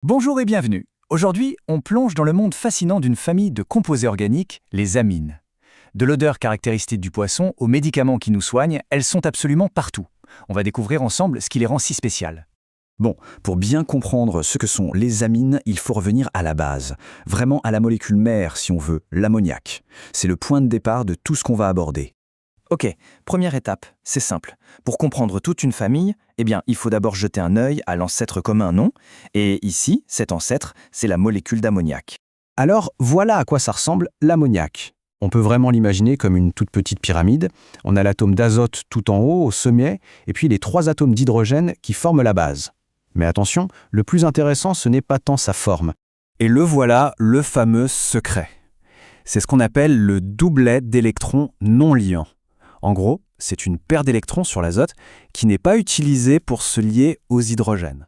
Bonjour et bienvenue. Aujourd'hui, on plonge dans le monde fascinant d'une famille de composés organiques, les amines. De l'odeur caractéristique du poisson aux médicaments qui nous soignent, elles sont absolument partout. On va découvrir ensemble ce qui les rend si spéciales. Bon, pour bien comprendre ce que sont les amines, il faut revenir à la base, vraiment à la molécule mère si on veut, l'ammoniac. C'est le point de départ de tout ce qu'on va aborder. Ok, première étape, c'est simple. Pour comprendre toute une famille, il faut d'abord jeter un œil à l'ancêtre commun, non? Et ici, cet ancêtre, c'est la molécule d'ammoniac. Alors, voilà à quoi ça ressemble l'ammoniac. On peut vraiment l'imaginer comme une toute petite pyramide. On a l'atome d'azote tout en haut, au sommet, et puis les 3 atomes d'hydrogène qui forment la base. Mais attention, le plus intéressant, ce n'est pas tant sa forme. Et le voilà, le fameux secret. C'est ce qu'on appelle le doublet d'électrons non liants. En gros, c'est une paire d'électrons sur l'azote qui n'est pas utilisée pour se lier aux hydrogènes.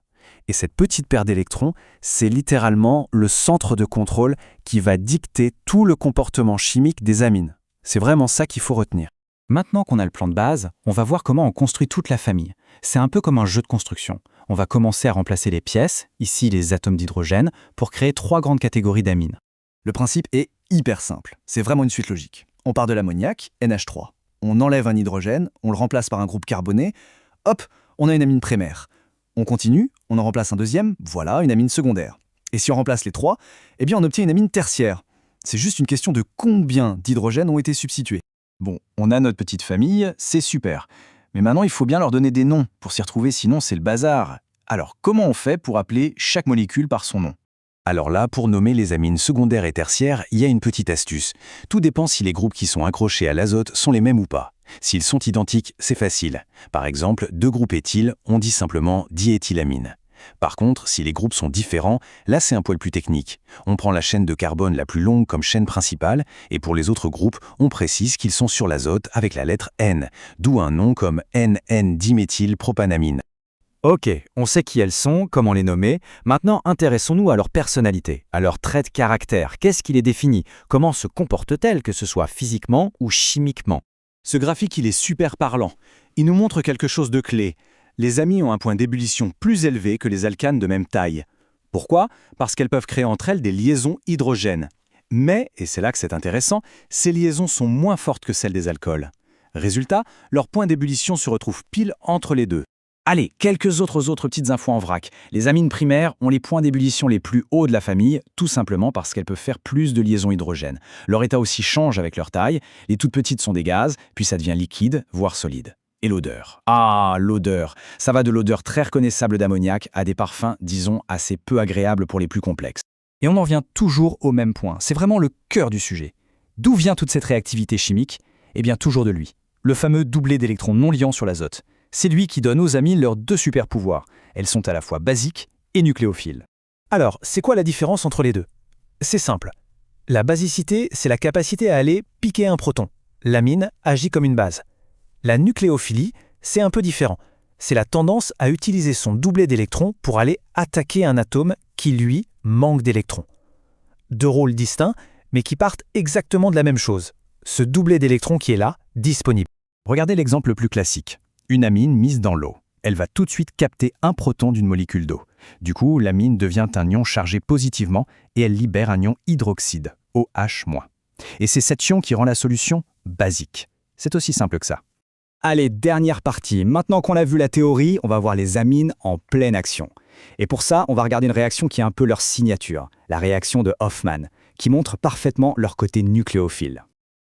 Et cette petite paire d'électrons, c'est littéralement le centre de contrôle qui va dicter tout le comportement chimique des amines. C'est vraiment ça qu'il faut retenir. Maintenant qu'on a le plan de base, on va voir comment on construit toute la famille. C'est un peu comme un jeu de construction. On va commencer à remplacer les pièces, ici les atomes d'hydrogène, pour créer 3 grandes catégories d'amines. Le principe est hyper simple. C'est vraiment une suite logique. On part de l'ammoniac, NH3. On enlève un hydrogène, on le remplace par un groupe carboné, hop, on a une amine primaire. On continue, on en remplace un deuxième, voilà, une amine secondaire. Et si on remplace les 3, on obtient une amine tertiaire. C'est juste une question de combien d'hydrogènes ont été substitués. Bon, on a notre petite famille, c'est super. Mais maintenant, il faut bien leur donner des noms pour s'y retrouver, sinon c'est le bazar. Alors, comment on fait pour appeler chaque molécule par son nom ? Alors là, pour nommer les amines secondaires et tertiaires, il y a une petite astuce. Tout dépend si les groupes qui sont accrochés à l'azote sont les mêmes ou pas. S'ils sont identiques, c'est facile. Par exemple, 2 groupes éthyl, on dit simplement diéthylamine. Par contre, si les groupes sont différents, là c'est un poil plus technique. On prend la chaîne de carbone la plus longue comme chaîne principale, et pour les autres groupes, on précise qu'ils sont sur l'azote avec la lettre N, d'où un nom comme N,N-diméthylpropanamine. Ok, on sait qui elles sont, comment les nommer. Maintenant, intéressons-nous à leur personnalité, à leurs traits de caractère. Qu'est-ce qui les définit? Comment se comportent-elles, que ce soit physiquement ou chimiquement? Ce graphique, il est super parlant. Il nous montre quelque chose de clé. Les amines ont un point d'ébullition plus élevé que les alcanes de même taille. Pourquoi? Parce qu'elles peuvent créer entre elles des liaisons hydrogènes. Mais, et c'est là que c'est intéressant, ces liaisons sont moins fortes que celles des alcools. Résultat, leur point d'ébullition se retrouve pile entre les deux. Allez, quelques autres petites infos en vrac. Les amines primaires ont les points d'ébullition les plus hauts de la famille, tout simplement parce qu'elles peuvent faire plus de liaisons hydrogènes. Leur état aussi change avec leur taille. Les toutes petites sont des gaz, puis ça devient liquide, voire solide. Et l'odeur. Ah, l'odeur. Ça va de l'odeur très reconnaissable d'ammoniac à des parfums, disons, assez peu agréables pour les plus complexes. Et on en vient toujours au même point. C'est vraiment le cœur du sujet. D'où vient toute cette réactivité chimique? Eh bien, toujours de lui. Le fameux doublet d'électrons non liants sur l'azote. C'est lui qui donne aux amines leurs 2 super pouvoirs. Elles sont à la fois basiques et nucléophiles. Alors, c'est quoi la différence entre les deux? C'est simple. La basicité, c'est la capacité à aller piquer un proton. L'amine agit comme une base. La nucléophilie, c'est un peu différent. C'est la tendance à utiliser son doublet d'électrons pour aller attaquer un atome qui, lui, manque d'électrons. 2 rôles distincts, mais qui partent exactement de la même chose. Ce doublet d'électrons qui est là, disponible. Regardez l'exemple le plus classique. Une amine mise dans l'eau. Elle va tout de suite capter un proton d'une molécule d'eau. Du coup, l'amine devient un ion chargé positivement et elle libère un ion hydroxyde, OH-. Et c'est cet ion qui rend la solution basique. C'est aussi simple que ça. Allez, dernière partie. Maintenant qu'on a vu la théorie, on va voir les amines en pleine action. Et pour ça, on va regarder une réaction qui est un peu leur signature, la réaction de Hofmann, qui montre parfaitement leur côté nucléophile.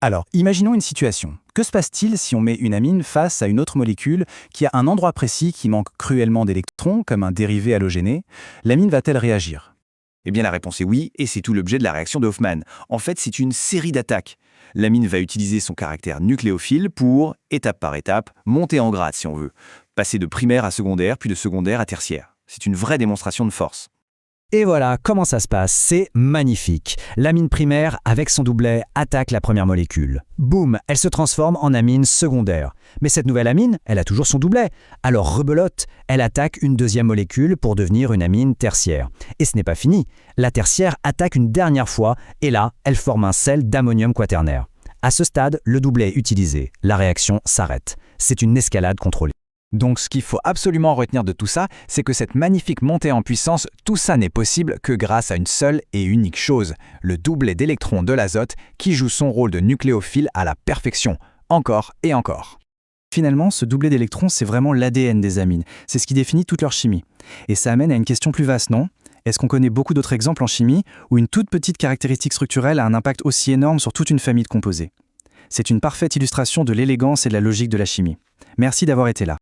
Alors, imaginons une situation. Que se passe-t-il si on met une amine face à une autre molécule qui a un endroit précis qui manque cruellement d'électrons, comme un dérivé halogéné? L'amine va-t-elle réagir? Eh bien, la réponse est oui, et c'est tout l'objet de la réaction de Hofmann. En fait, c'est une série d'attaques. L'amine va utiliser son caractère nucléophile pour, étape par étape, monter en grade si on veut. Passer de primaire à secondaire, puis de secondaire à tertiaire. C'est une vraie démonstration de force. Et voilà comment ça se passe, c'est magnifique. L'amine primaire, avec son doublet, attaque la première molécule. Boum, elle se transforme en amine secondaire. Mais cette nouvelle amine, elle a toujours son doublet. Alors rebelote, elle attaque une deuxième molécule pour devenir une amine tertiaire. Et ce n'est pas fini. La tertiaire attaque une dernière fois, et là, elle forme un sel d'ammonium quaternaire. À ce stade, le doublet est utilisé. La réaction s'arrête. C'est une escalade contrôlée. Donc ce qu'il faut absolument retenir de tout ça, c'est que cette magnifique montée en puissance, tout ça n'est possible que grâce à une seule et unique chose, le doublet d'électrons de l'azote qui joue son rôle de nucléophile à la perfection, encore et encore. Finalement, ce doublet d'électrons, c'est vraiment l'ADN des amines. C'est ce qui définit toute leur chimie. Et ça amène à une question plus vaste, non ? Est-ce qu'on connaît beaucoup d'autres exemples en chimie où une toute petite caractéristique structurelle a un impact aussi énorme sur toute une famille de composés ? C'est une parfaite illustration de l'élégance et de la logique de la chimie. Merci d'avoir été là.